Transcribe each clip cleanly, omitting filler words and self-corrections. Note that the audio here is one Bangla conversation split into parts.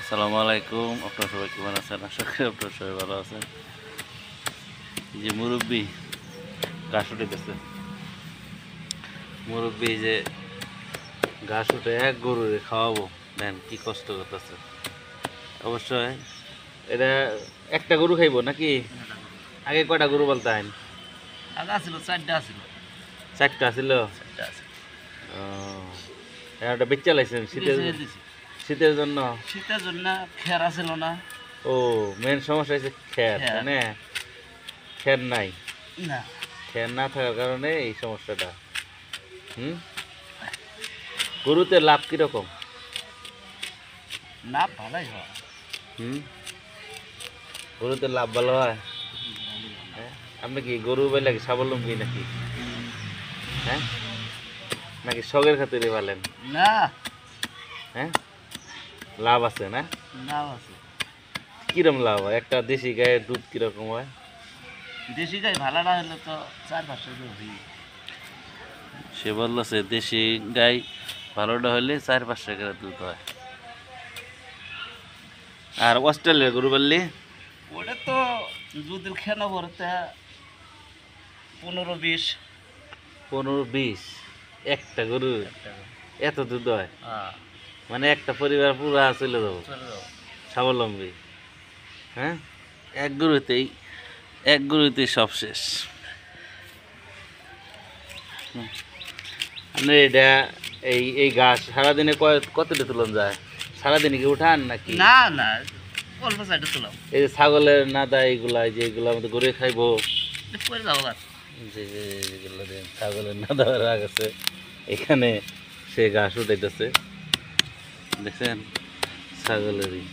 আসসালামু আলাইকুম। আপনারা সবাই কেমন আছেন? আশা করি আপনারা সবাই ভালো আছেন। এই যে মুরব্বী ঘাস উঠাইতেছে, মুরব্বী যে ঘাস উঠে এক গরুরে খাওয়াবো, দেন কি কষ্ট করতেছে। অবশ্যই এটা একটা গরু খাইবো নাকি? আগে কয়টা গরু বলতেন? আগে আছিল 4টা আছিল। 4টা ছিল। 4টা আছিল। একটা বেচা লাইছেন শীতের জন্য। শীতের জন্য খেরা ছিল না। ও মেন সমস্যা হচ্ছে খের, তাই না? খের নাই, না খের না থাকার কারণে এই সমস্যাটা। গরুতে লাভ কিরকম? না ভালোই হয়। গরুতে লাভ ভালো হয়। হ্যাঁ, আপনি কি গরু বলে কি স্বাবলম্বী নাকি? হ্যাঁ, নাকি শখের খাতিরে পালেন? না হ্যাঁ, লাভ আছে না? নাও আছে। কিরকম লাভ হয়? একটা দেশি গায়ের দুধ কিরকম হয়? দেশি গাই ভালো না হলে তো 4-500 করে। সে বলছে দেশি গাই ভালোটা হলে 4-500 করে দুধ হয়। আর অস্ট্রেলিয়ার গরু বললি ওটা তো দুধের খেনা ভরতে 15-20। 15-20 একটা গরু এত দুধ হয়? হ্যাঁ, মানে একটা পরিবার পুরা চলে যাবো, চলে যাও। স্বাবলম্বী। হ্যাঁ, এক গরুতেই সব শেষ। আপনি এটা এই গাছ সারাদিনে কতটা তুলন যায়? সারাদিনে কি উঠান নাকি? না না, অল্প সাইডে তুলাম। এই যে ছাগলের নাদা এইগুলা, যে এগুলো আমাদের গরু খাইবো, পরে যাবো গাছ। যেগুলো ছাগলের নাদা রাখ আছে, এখানে সে ঘাস উঠাইতেছে, দেখছেন? ছাগলেরই।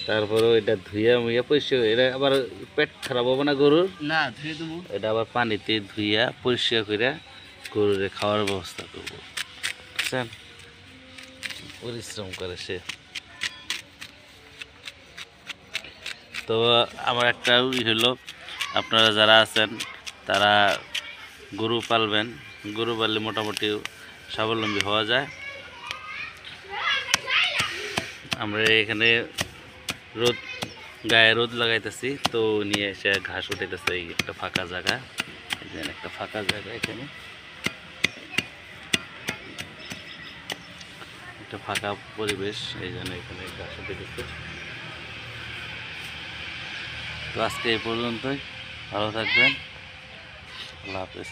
তারপরেও এটা ধুইয়া মুইয়া পরিষ্কার, এটা আবার পেট খারাপ হবে না গরুর? না ধুয়ে দেবো। এটা আবার পানিতে ধুইয়া পরিষ্কার করে গরুর খাওয়ার ব্যবস্থা করবো, বুঝছেন? পরিশ্রম করে সে। তো আমার একটা হলো, আপনারা যারা আছেন তারা গরু পালবেন। গরু পাললে মোটামুটি স্বাবলম্বী হওয়া যায়। আমরা এখানে গায়ে রোদ লাগাইতেছি, তো নিয়ে এসে ঘাস উঠাইতেছে। এই একটা ফাঁকা জায়গা, এখানে একটা ফাঁকা জায়গা, এখানে একটা ফাঁকা পরিবেশ, এই জন্য এখানে ঘাস উঠাইতেছে। তো আজকে এই পর্যন্তই, ভালো থাকবেন, আল্লাহ হাফেজ।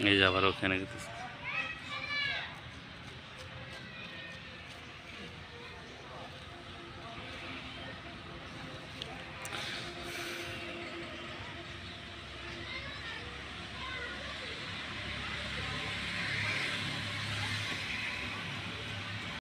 এই যে আবার ওখানে গেতেছে।